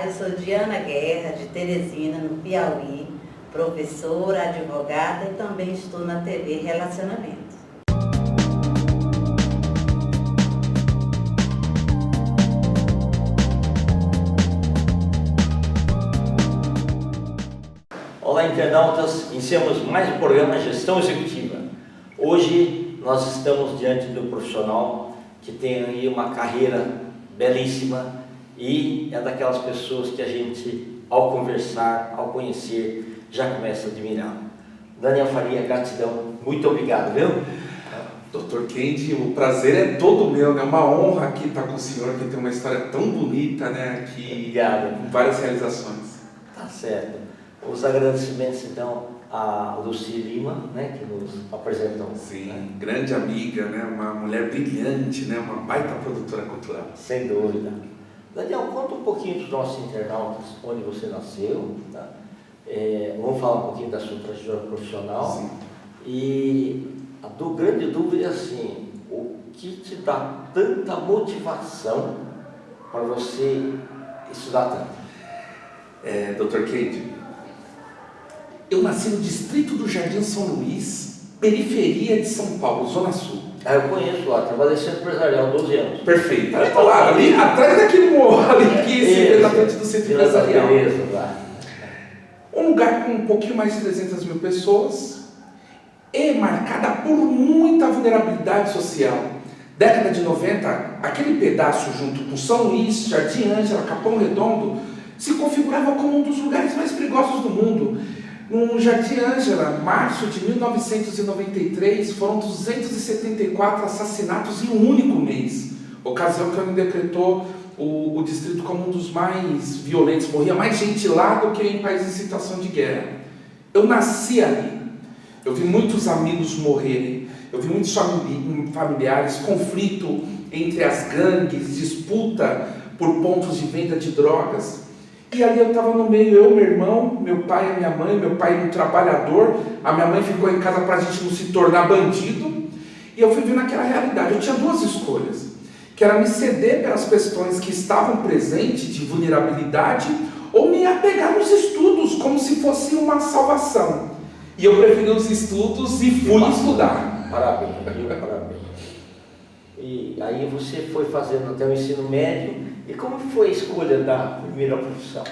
Eu sou Diana Guerra, de Teresina, no Piauí, professora, advogada e também estou na TV Relacionamento. Olá, internautas! Iniciamos mais um programa Gestão Executiva. Hoje nós estamos diante do profissional que tem aí uma carreira belíssima e é daquelas pessoas que a gente, ao conversar, ao conhecer, já começa a admirar. Daniel Faria, gratidão, muito obrigado, viu? Dr. Kendi, o prazer é todo meu, né? Uma honra aqui estar com o senhor, que tem uma história tão bonita, né? Obrigado. Com várias realizações. Tá certo. Os agradecimentos, então, a Luci Lima, né, que nos apresentam. Sim, né? grande amiga, né? Uma mulher brilhante, né? Uma baita produtora cultural. Sem dúvida. Daniel, conta um pouquinho para os nossos internautas onde você nasceu, tá? Vamos falar um pouquinho da sua trajetória profissional. Sim. E a grande dúvida é assim, o que te dá tanta motivação para você estudar tanto? Dr. Kendi, eu nasci no distrito do Jardim São Luís, periferia de São Paulo, Zona Sul. Eu conheço lá, trabalhei centro empresarial 12 anos. Perfeito. Ali atrás daquele morro ali que se vê na frente do centro empresarial. Beleza, lá. Um lugar com um pouquinho mais de 300 mil pessoas, é marcada por muita vulnerabilidade social. Década de 90, aquele pedaço junto com São Luís, Jardim Ângela, Capão Redondo, se configurava como um dos lugares mais perigosos do mundo. No Jardim Ângela, março de 1993, foram 274 assassinatos em um único mês, ocasião que a ONU decretou o distrito como um dos mais violentos. Morria mais gente lá do que em países em situação de guerra. Eu nasci ali, eu vi muitos amigos morrerem, eu vi muitos familiares, conflito entre as gangues, disputa por pontos de venda de drogas. E ali eu estava no meio, eu, meu irmão, meu pai e minha mãe, meu pai um trabalhador, a minha mãe ficou em casa para a gente não se tornar bandido, e eu fui vendo aquela realidade. Eu tinha duas escolhas, que era me ceder pelas questões que estavam presentes de vulnerabilidade, ou me apegar nos estudos, como se fosse uma salvação. E eu preferi os estudos e fui estudar. Parabéns, viu? Parabéns. E aí você foi fazendo até o ensino médio. E como foi a escolha da primeira profissão?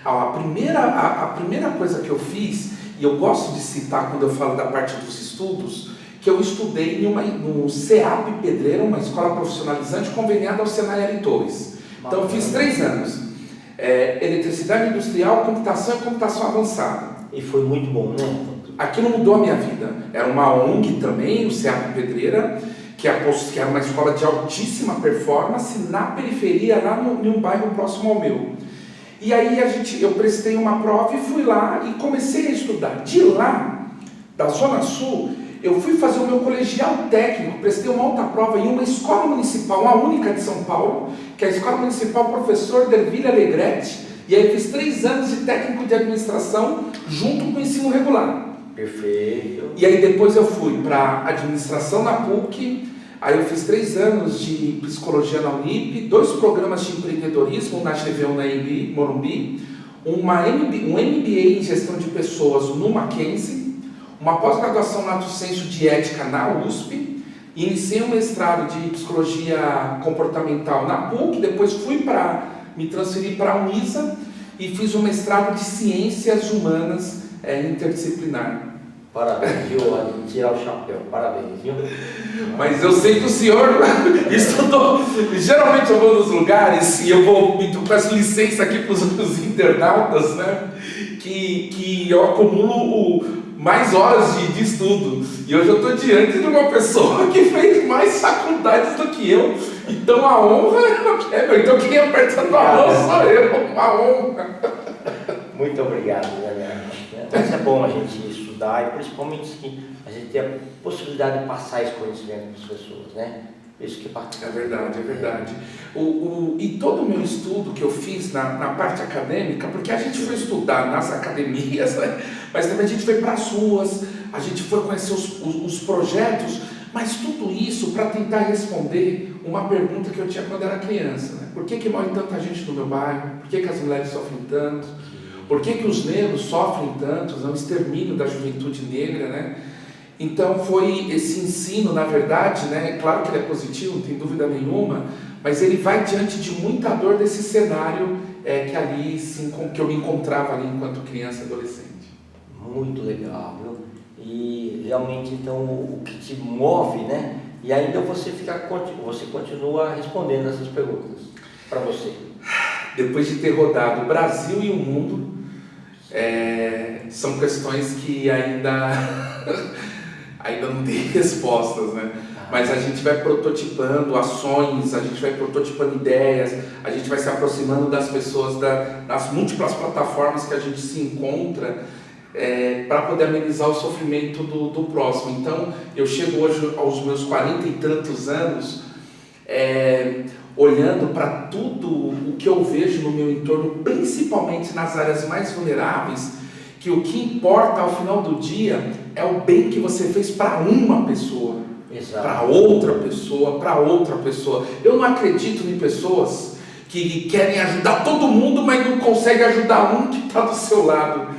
A primeira coisa que eu fiz, e eu gosto de citar quando eu falo da parte dos estudos, que eu estudei no CEAP Pedreira, uma escola profissionalizante conveniada ao Senai Torres. Então eu fiz 3 anos. Eletricidade industrial, computação e computação avançada. E foi muito bom, né? Aquilo mudou a minha vida. Era uma ONG também, o CEAP Pedreira, que era uma escola de altíssima performance na periferia, lá em um bairro próximo ao meu. E aí eu prestei uma prova e fui lá e comecei a estudar. De lá, da Zona Sul, eu fui fazer o meu colegial técnico, prestei uma outra prova em uma escola municipal, a única de São Paulo, que é a Escola Municipal Professor Derville Alegrete, e aí eu fiz 3 anos de técnico de administração junto com o ensino regular. Perfeito. E aí depois eu fui para administração na PUC, aí eu fiz 3 anos de psicologia na Unip, 2 programas de empreendedorismo na GV1 na EMB, Morumbi, um MBA em gestão de pessoas no Mackenzie, uma pós-graduação lato sensu de ética na USP, e iniciei um mestrado de psicologia comportamental na PUC, depois me transferi para a Unisa e fiz um mestrado de ciências humanas interdisciplinar. Parabéns, viu? Tirar o chapéu, parabéns, viu? Mas eu sei que o senhor estudou. Geralmente eu vou nos lugares e eu peço licença aqui para os internautas, né? Que eu acumulo mais horas de estudo. E hoje eu estou diante de uma pessoa que fez mais faculdades do que eu. Então a honra é. Então quem apertando a mão sou eu. Uma honra. Muito obrigado, Daniel. Mas é bom a gente estudar e principalmente que a gente ter a possibilidade de passar esse conhecimento para as pessoas, né? Isso que é bacana. É verdade, é verdade. E todo o meu estudo que eu fiz na parte acadêmica, porque a gente foi estudar nas academias, né? Mas também a gente foi para as ruas, a gente foi conhecer os projetos, mas tudo isso para tentar responder uma pergunta que eu tinha quando era criança, né? Por que morre tanta gente no meu bairro? Por que as mulheres sofrem tanto? Por que os negros sofrem tanto? É um extermínio da juventude negra, né? Então foi esse ensino, na verdade, né? Claro que ele é positivo, não tem dúvida nenhuma, mas ele vai diante de muita dor desse cenário que ali, que eu me encontrava ali enquanto criança e adolescente. Muito legal, viu? E realmente, então, o que te move, né? E ainda você continua respondendo essas perguntas para você. Depois de ter rodado o Brasil e o mundo, são questões que ainda não tem respostas, né? Mas a gente vai prototipando ações, a gente vai prototipando ideias, a gente vai se aproximando das pessoas, das múltiplas plataformas que a gente se encontra, para poder amenizar o sofrimento do próximo. Então, eu chego hoje aos meus 40 e tantos anos, olhando para tudo o que eu vejo no meu entorno, principalmente nas áreas mais vulneráveis, que o que importa ao final do dia é o bem que você fez para uma pessoa, para outra pessoa, para outra pessoa. Eu não acredito em pessoas que querem ajudar todo mundo, mas não conseguem ajudar um que está do seu lado.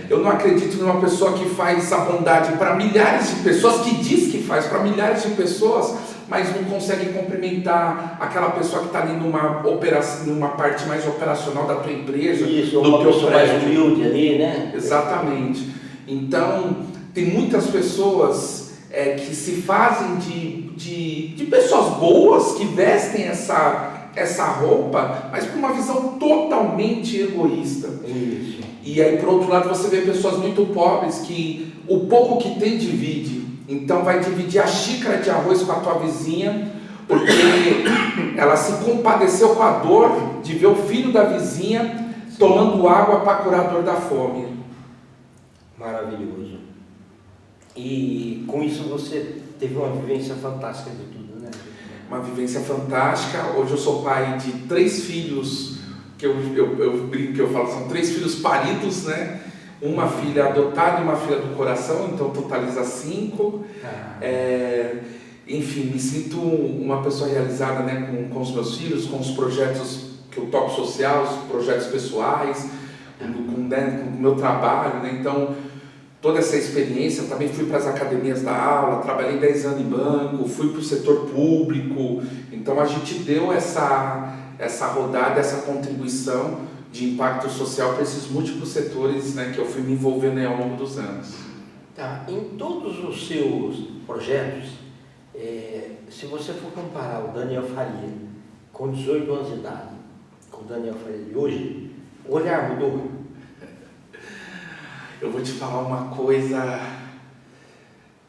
Eu não acredito numa pessoa que faz a bondade para milhares de pessoas, que diz que faz para milhares de pessoas, mas não consegue cumprimentar aquela pessoa que está ali numa parte mais operacional da tua empresa. Isso, uma pessoa mais humilde ali, né? Exatamente. Então, tem muitas pessoas que se fazem de pessoas boas, que vestem essa roupa, mas com uma visão totalmente egoísta. Isso. E aí, por outro lado, você vê pessoas muito pobres que o pouco que tem divide. Então vai dividir a xícara de arroz com a tua vizinha, porque ela se compadeceu com a dor de ver o filho da vizinha tomando água para curar a dor da fome. Maravilhoso. E com isso você teve uma vivência fantástica de tudo, né? Uma vivência fantástica. Hoje eu sou pai de 3 filhos, que eu brinco, que eu falo, são 3 filhos paridos, né? Uma filha adotada e uma filha do coração, então totaliza 5. Enfim, me sinto uma pessoa realizada, né, com os meus filhos, com os projetos que eu toco social, os projetos pessoais, com o meu trabalho, né? Então, toda essa experiência, também fui para as academias da aula, trabalhei 10 anos em banco, fui para o setor público, então a gente deu essa rodada, essa contribuição de impacto social para esses múltiplos setores, né, que eu fui me envolvendo ao longo dos anos. Tá. Em todos os seus projetos, se você for comparar o Daniel Faria com 18 anos de idade, com o Daniel Faria de hoje, o olhar mudou? Eu vou te falar uma coisa,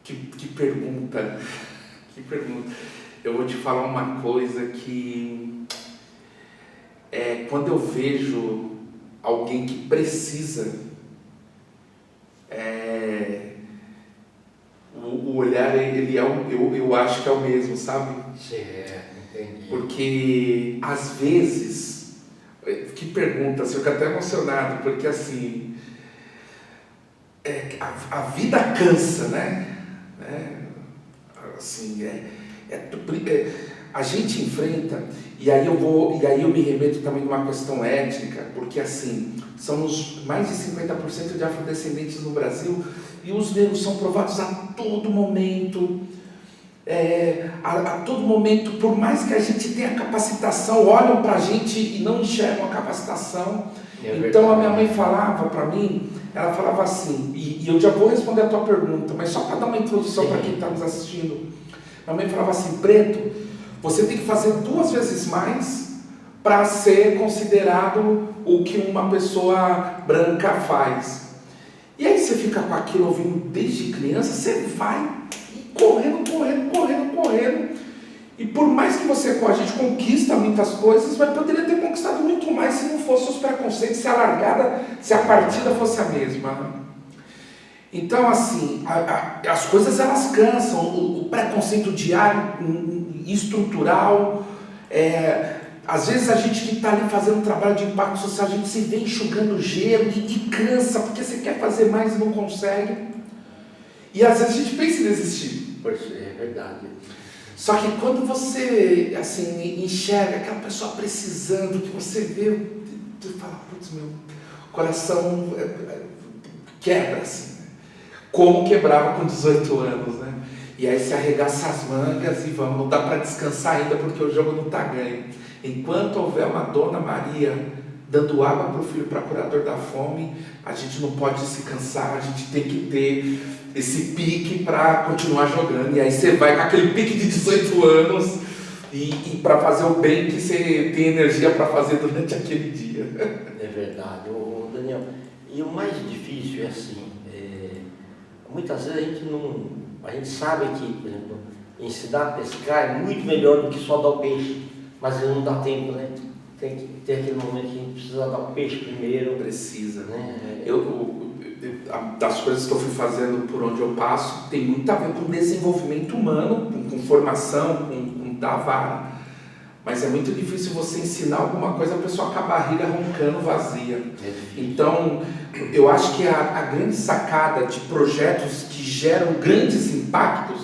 que pergunta, eu vou te falar uma coisa que quando eu vejo alguém que precisa, o olhar, ele eu acho que é o mesmo, sabe? Certo, entendi. Porque às vezes, que pergunta, assim, eu fico até emocionado, porque assim, a vida cansa, né? Assim, a gente enfrenta, e aí eu me remeto também numa questão étnica, porque assim, somos mais de 50% de afrodescendentes no Brasil, e os negros são provados a todo momento, a todo momento, por mais que a gente tenha capacitação, olham para a gente e não enxergam a capacitação. Então a minha mãe falava para mim, ela falava assim, e eu já vou responder a tua pergunta, mas só para dar uma introdução para quem está nos assistindo. Minha mãe falava assim: Preto, você tem que fazer 2 vezes mais para ser considerado o que uma pessoa branca faz. E aí você fica com aquilo ouvindo desde criança, você vai correndo. E por mais que a gente conquista muitas coisas, mas poderia ter conquistado muito mais se não fossem os preconceitos, se a partida fosse a mesma. Então, assim, as coisas elas cansam, o preconceito diário, estrutural, às vezes a gente que está ali fazendo um trabalho de impacto social, a gente se vê enxugando gelo e cansa, porque você quer fazer mais e não consegue. E às vezes a gente pensa em desistir. Pois é verdade. Só que quando você, assim, enxerga aquela pessoa precisando, que você vê, tu fala, putz, meu coração quebra, assim, né? Como quebrava com 18 anos, né? E aí você arregaça as mangas e vamos, não dá para descansar ainda porque o jogo não está ganho. Enquanto houver uma Dona Maria dando água para o filho procurador da fome, a gente não pode se cansar, a gente tem que ter esse pique para continuar jogando. E aí você vai com aquele pique de 18 anos e para fazer o bem que você tem energia para fazer durante aquele dia. É verdade, ô Daniel. E o mais difícil é assim, muitas vezes a gente sabe que, por exemplo, ensinar a pescar é muito melhor do que só dar o peixe, mas não dá tempo, né? Tem que ter aquele momento que a gente precisa dar o peixe primeiro. Precisa, né? Das coisas que eu fui fazendo por onde eu passo, tem muito a ver com desenvolvimento humano, com formação, com dar vara. Mas é muito difícil você ensinar alguma coisa, a pessoa com a barriga roncando vazia. Então, eu acho que a grande sacada de projetos que geram grandes impactos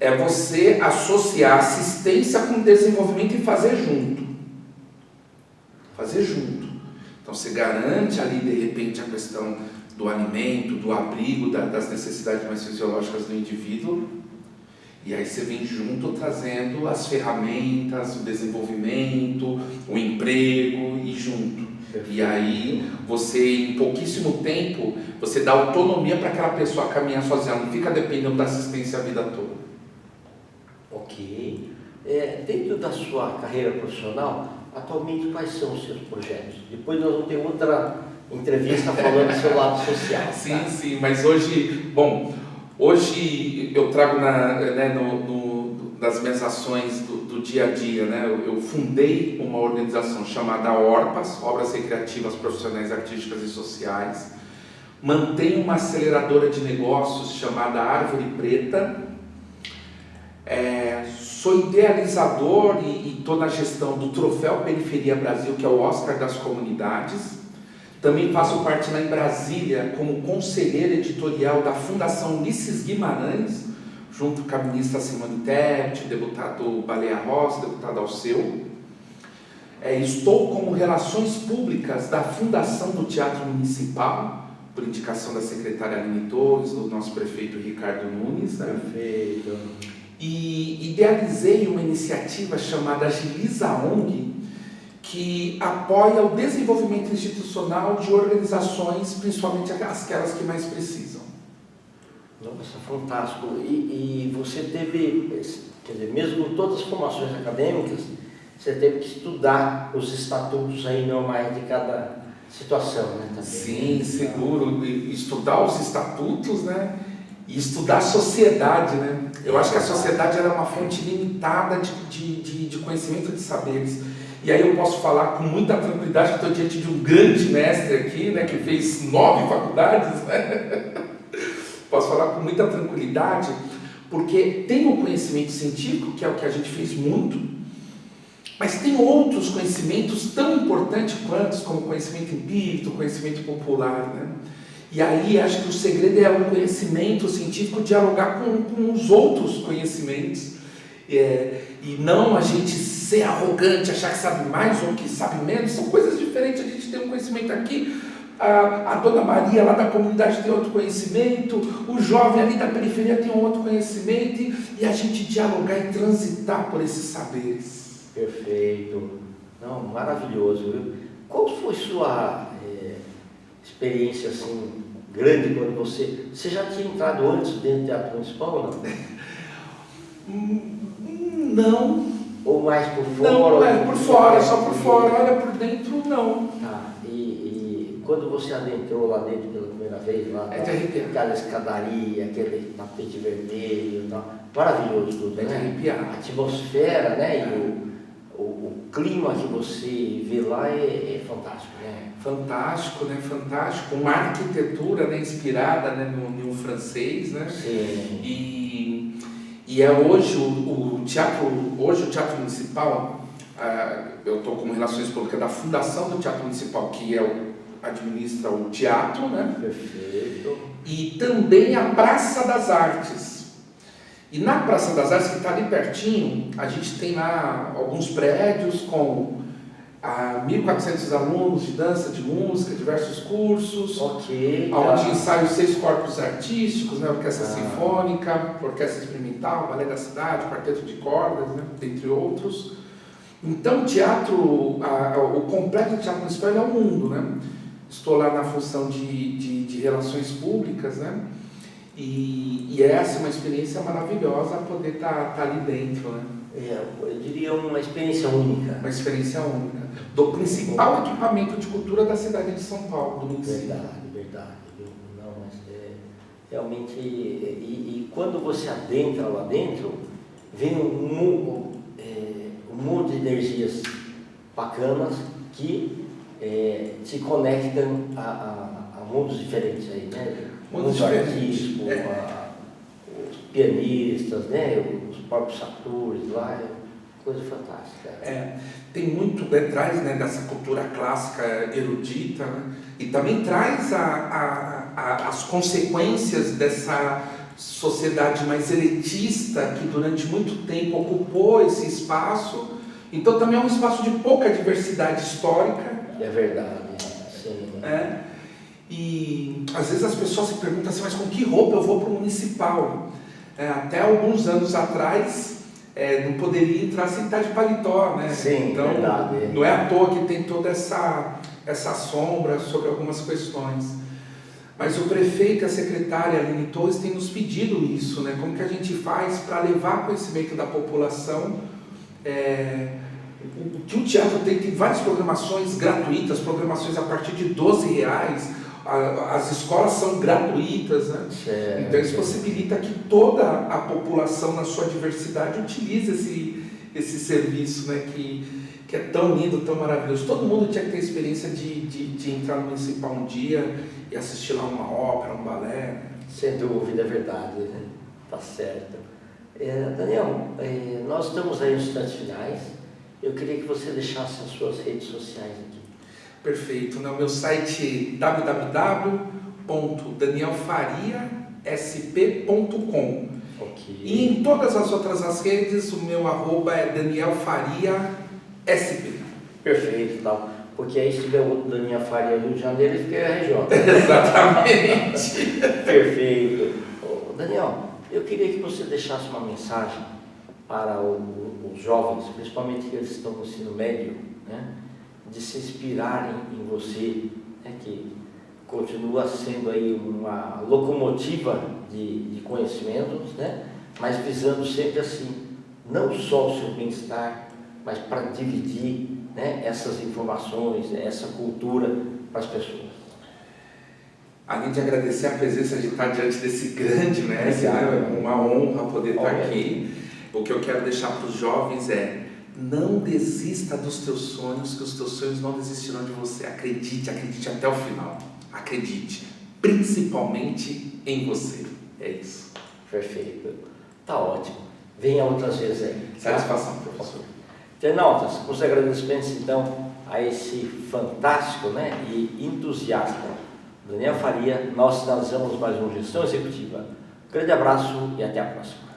é você associar assistência com desenvolvimento e fazer junto. Fazer junto. Então, você garante ali, de repente, a questão do alimento, do abrigo, das necessidades mais fisiológicas do indivíduo. E aí você vem junto trazendo as ferramentas, o desenvolvimento, o emprego e junto. E aí você, em pouquíssimo tempo, você dá autonomia para aquela pessoa caminhar sozinha, não fica dependendo da assistência a vida toda. Ok. Dentro da sua carreira profissional, atualmente quais são os seus projetos? Depois nós vamos ter outra entrevista falando do seu lado social. Sim, tá? sim, mas hoje eu trago nas minhas ações do dia a dia, né? Eu fundei uma organização chamada ORPAS, Obras Recreativas Profissionais Artísticas e Sociais, mantenho uma aceleradora de negócios chamada Árvore Preta, sou idealizador e estou na gestão do Troféu Periferia Brasil, que é o Oscar das Comunidades. Também faço parte lá em Brasília como conselheiro editorial da Fundação Ulisses Guimarães, junto com a ministra Simone Tebet, deputado Baleia Rossi, deputado Alceu. Estou como relações públicas da Fundação do Teatro Municipal, por indicação da secretária Aline Torres, do nosso prefeito Ricardo Nunes. Né? Perfeito. E idealizei uma iniciativa chamada Agiliza ONG, que apoia o desenvolvimento institucional de organizações, principalmente aquelas que mais precisam. Nossa, fantástico. E você teve, quer dizer, mesmo com todas as formações acadêmicas, você teve que estudar os estatutos aí normais de cada situação, né? Também. Sim, seguro. Estudar os estatutos, né? E estudar a sociedade, né? Eu acho que a sociedade era uma fonte limitada de conhecimento, de saberes. E aí eu posso falar com muita tranquilidade que estou diante de um grande mestre aqui, né, que fez 9 faculdades, né? Posso falar com muita tranquilidade, porque tem o conhecimento científico, que é o que a gente fez muito, mas tem outros conhecimentos tão importantes quanto, como conhecimento empírico, conhecimento popular, né? E aí acho que o segredo é o conhecimento científico dialogar com os outros conhecimentos, e não a gente ser arrogante, achar que sabe mais ou que sabe menos. São coisas diferentes. A gente tem um conhecimento aqui, a Dona Maria lá da comunidade tem outro conhecimento, o jovem ali da periferia tem um outro conhecimento, e a gente dialogar e transitar por esses saberes. Perfeito. Não, maravilhoso, viu? Qual foi sua experiência assim grande quando você já tinha entrado antes dentro do Teatro Municipal ou não? Não. Ou mais por fora? Não, por fora, só por fora. Olha, por dentro, não. Tá. E quando você adentrou lá dentro pela primeira vez, lá, de arrepiar. Aquela escadaria, aquele tapete vermelho, maravilhoso tudo, de né? arrepiar. A atmosfera, né? E o clima que você vê lá é fantástico, né? Fantástico, né? Fantástico. Uma arquitetura, né, inspirada, né, no francês, né? Sim. E hoje o Teatro Municipal, eu estou como Relações Públicas da Fundação do Teatro Municipal, que administra o teatro, né? Perfeito. E também a Praça das Artes. E na Praça das Artes, que está ali pertinho, a gente tem lá alguns prédios com 1.400 alunos de dança, de música, diversos cursos, Ok. onde ensaiam 6 corpos artísticos, né? Orquestra Sinfônica, Orquestra Experimental, Balé da Cidade, Quarteto de Cordas, né? Dentre outros. Então, o teatro, o complexo do Teatro Municipal é um mundo, né? Estou lá na função de relações públicas, né? E essa é uma experiência maravilhosa poder estar ali dentro, né? Eu diria uma experiência única. Uma experiência única. Do principal equipamento de cultura da cidade de São Paulo, do município. Verdade. Não, mas realmente... E quando você adentra lá dentro, vem um mundo de energias bacanas que te conectam a mundos diferentes aí, né? Mundos artísticos, os pianistas, né? Os próprios atores lá, coisa fantástica. Tem muito, traz, né, dessa cultura clássica erudita, né? E também traz as consequências dessa sociedade mais elitista que durante muito tempo ocupou esse espaço. Então também é um espaço de pouca diversidade histórica. É verdade, sim. E às vezes as pessoas se perguntam assim, mas com que roupa eu vou para o municipal? Até alguns anos atrás não poderia entrar sem estar de paletó, né? Sim, então verdade. Não é à toa que tem toda essa sombra sobre algumas questões. Mas o prefeito e a secretária Aline Torres têm nos pedido isso, né? Como que a gente faz para levar conhecimento da população? Que o teatro tem várias programações gratuitas, programações a partir de R$12, as escolas são gratuitas, né? Então isso possibilita que toda a população na sua diversidade utilize esse serviço, né? Que é tão lindo, tão maravilhoso. Todo mundo tinha que ter a experiência de entrar no municipal um dia e assistir lá uma ópera, um balé, né? Sem dúvida, é verdade, né? Tá certo. Daniel, nós estamos aí nos instantes finais. Eu queria que você deixasse as suas redes sociais aqui. Perfeito. No meu site www.danielfariasp.com. Ok. E em todas as outras redes, o meu @, é Daniel Faria SP. Perfeito, tal. Porque aí se tiver outro Daniel Faria Rio de Janeiro, ele fica RJ. Exatamente. Perfeito. Daniel, eu queria que você deixasse uma mensagem para os jovens, principalmente que eles estão no ensino médio, né? De se inspirarem em você, né? Que continua sendo aí uma locomotiva de conhecimentos, né? Mas visando sempre assim, não só o seu bem-estar, mas para dividir, né, essas informações, essa cultura para as pessoas. Além de agradecer a presença de estar diante desse grande mestre, né? É uma honra poder estar aqui. O que eu quero deixar para os jovens é: não desista dos teus sonhos, que os teus sonhos não desistirão de você. Acredite até o final. Acredite, principalmente em você. É isso. Perfeito. Tá ótimo. Venha outras vezes aí. Satisfação, professor. Internautas, com os agradecimentos então a esse fantástico, né, e entusiasta Daniel Faria, nós finalizamos mais uma Gestão Executiva. Grande abraço e até a próxima.